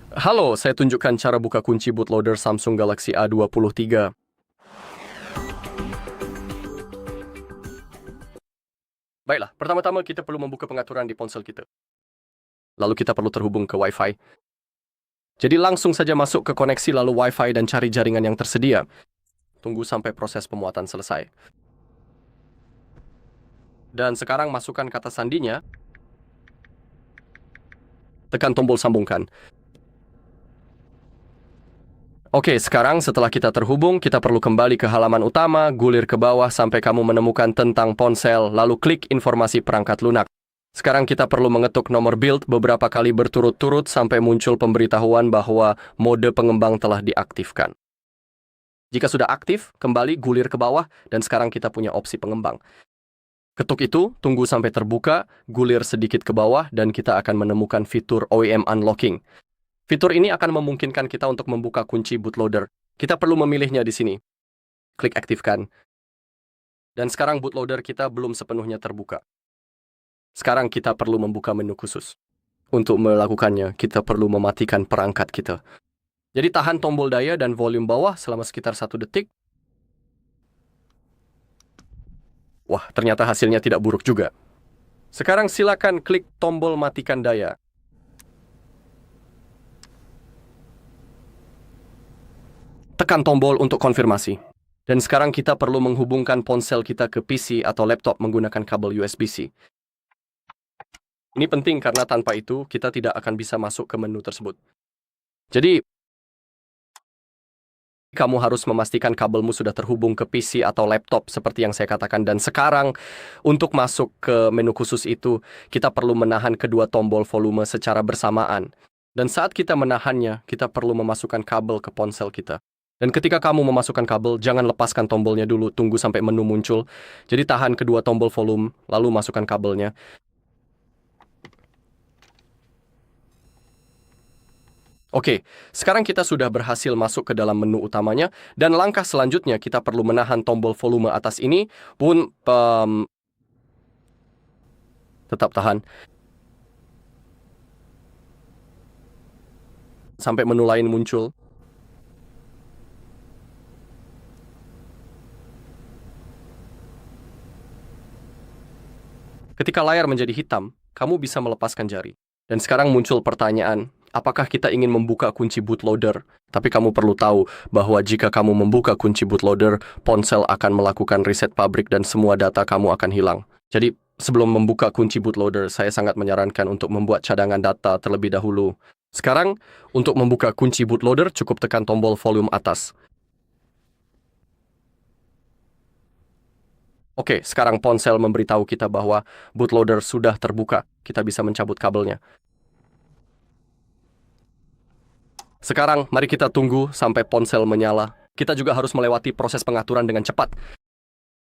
Halo, saya tunjukkan cara buka kunci bootloader Samsung Galaxy A23. Baiklah, pertama-tama kita perlu membuka pengaturan di ponsel kita. Lalu kita perlu terhubung ke Wi-Fi. Jadi langsung saja masuk ke koneksi lalu Wi-Fi dan cari jaringan yang tersedia. Tunggu sampai proses pemuatan selesai. Dan sekarang masukkan kata sandinya. Tekan tombol sambungkan. Oke, sekarang setelah kita terhubung, kita perlu kembali ke halaman utama, gulir ke bawah sampai kamu menemukan tentang ponsel, lalu klik informasi perangkat lunak. Sekarang kita perlu mengetuk nomor build beberapa kali berturut-turut sampai muncul pemberitahuan bahwa mode pengembang telah diaktifkan. Jika sudah aktif, kembali gulir ke bawah dan sekarang kita punya opsi pengembang. Ketuk itu, tunggu sampai terbuka, gulir sedikit ke bawah dan kita akan menemukan fitur OEM Unlocking. Fitur ini akan memungkinkan kita untuk membuka kunci bootloader. Kita perlu memilihnya di sini. Klik aktifkan. Dan sekarang bootloader kita belum sepenuhnya terbuka. Sekarang kita perlu membuka menu khusus. Untuk melakukannya, kita perlu mematikan perangkat kita. Jadi tahan tombol daya dan volume bawah selama sekitar 1 detik. Wah, ternyata hasilnya tidak buruk juga. Sekarang silakan klik tombol matikan daya. Tekan tombol untuk konfirmasi. Dan sekarang kita perlu menghubungkan ponsel kita ke PC atau laptop menggunakan kabel USB-C. Ini penting karena tanpa itu kita tidak akan bisa masuk ke menu tersebut. Jadi, kamu harus memastikan kabelmu sudah terhubung ke PC atau laptop seperti yang saya katakan. Dan sekarang, untuk masuk ke menu khusus itu, kita perlu menahan kedua tombol volume secara bersamaan. Dan saat kita menahannya, kita perlu memasukkan kabel ke ponsel kita. Dan ketika kamu memasukkan kabel, jangan lepaskan tombolnya dulu, tunggu sampai menu muncul. Jadi tahan kedua tombol volume, lalu masukkan kabelnya. Oke, sekarang kita sudah berhasil masuk ke dalam menu utamanya, dan langkah selanjutnya kita perlu menahan tombol volume atas ini, pun tetap tahan. Sampai menu lain muncul. Ketika layar menjadi hitam, kamu bisa melepaskan jari. Dan sekarang muncul pertanyaan, apakah kita ingin membuka kunci bootloader? Tapi kamu perlu tahu bahwa jika kamu membuka kunci bootloader, ponsel akan melakukan reset pabrik dan semua data kamu akan hilang. Jadi, sebelum membuka kunci bootloader, saya sangat menyarankan untuk membuat cadangan data terlebih dahulu. Sekarang, untuk membuka kunci bootloader, cukup tekan tombol volume atas. Oke, sekarang ponsel memberitahu kita bahwa bootloader sudah terbuka. Kita bisa mencabut kabelnya. Sekarang, mari kita tunggu sampai ponsel menyala. Kita juga harus melewati proses pengaturan dengan cepat.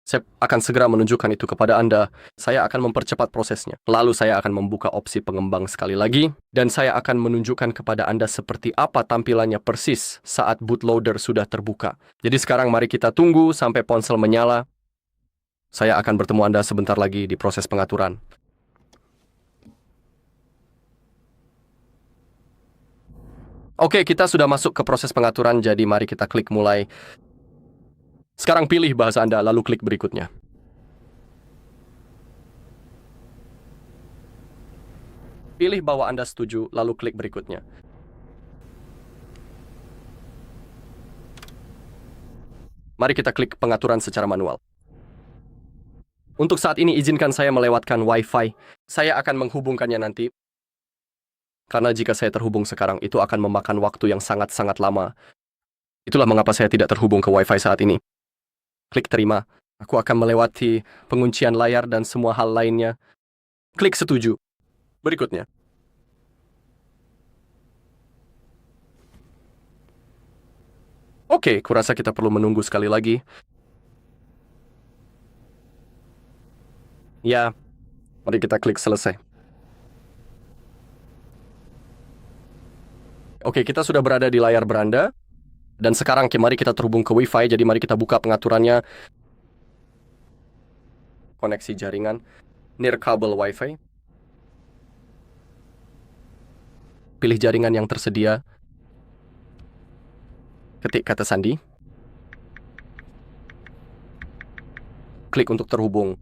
Saya akan segera menunjukkan itu kepada Anda. Saya akan mempercepat prosesnya. Lalu saya akan membuka opsi pengembang sekali lagi. Dan saya akan menunjukkan kepada Anda seperti apa tampilannya persis saat bootloader sudah terbuka. Jadi sekarang mari kita tunggu sampai ponsel menyala. Saya akan bertemu Anda sebentar lagi di proses pengaturan. Oke, kita sudah masuk ke proses pengaturan, jadi mari kita klik mulai. Sekarang pilih bahasa Anda, lalu klik berikutnya. Pilih bahwa Anda setuju, lalu klik berikutnya. Mari kita klik pengaturan secara manual. Untuk saat ini, izinkan saya melewatkan Wi-Fi. Saya akan menghubungkannya nanti. Karena jika saya terhubung sekarang, itu akan memakan waktu yang sangat-sangat lama. Itulah mengapa saya tidak terhubung ke Wi-Fi saat ini. Klik terima. Aku akan melewati penguncian layar dan semua hal lainnya. Klik setuju. Berikutnya. Oke, kurasa kita perlu menunggu sekali lagi. Ya, mari kita klik selesai. Oke, kita sudah berada di layar beranda. Dan sekarang mari kita terhubung ke Wi-Fi, jadi mari kita buka pengaturannya. Koneksi jaringan, near kabel Wi-Fi. pilih jaringan yang tersedia. Ketik kata sandi. Klik untuk terhubung.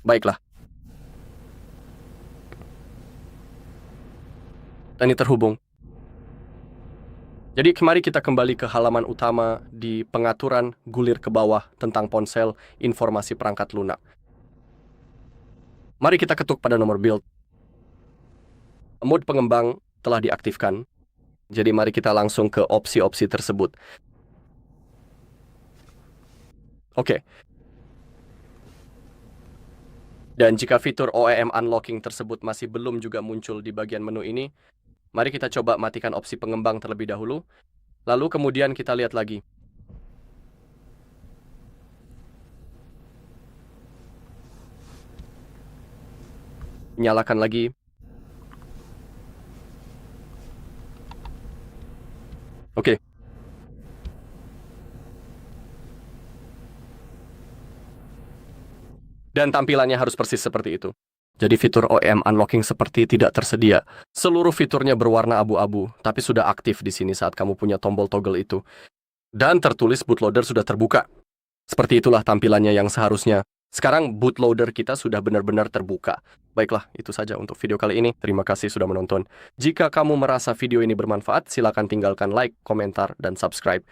Baiklah. Dan ini terhubung. Jadi mari kita kembali ke halaman utama di pengaturan gulir ke bawah tentang ponsel informasi perangkat lunak. Mari kita ketuk pada nomor build. Mode pengembang telah diaktifkan. Jadi mari kita langsung ke opsi-opsi tersebut. Oke. Dan jika fitur OEM Unlocking tersebut masih belum juga muncul di bagian menu ini, mari kita coba matikan opsi pengembang terlebih dahulu. Lalu kemudian kita lihat lagi. Nyalakan lagi. Oke. Dan tampilannya harus persis seperti itu. Jadi fitur OEM Unlocking seperti tidak tersedia. Seluruh fiturnya berwarna abu-abu, tapi sudah aktif di sini saat kamu punya tombol toggle itu. Dan tertulis bootloader sudah terbuka. Seperti itulah tampilannya yang seharusnya. Sekarang bootloader kita sudah benar-benar terbuka. Baiklah, itu saja untuk video kali ini. Terima kasih sudah menonton. Jika kamu merasa video ini bermanfaat, silakan tinggalkan like, komentar, dan subscribe.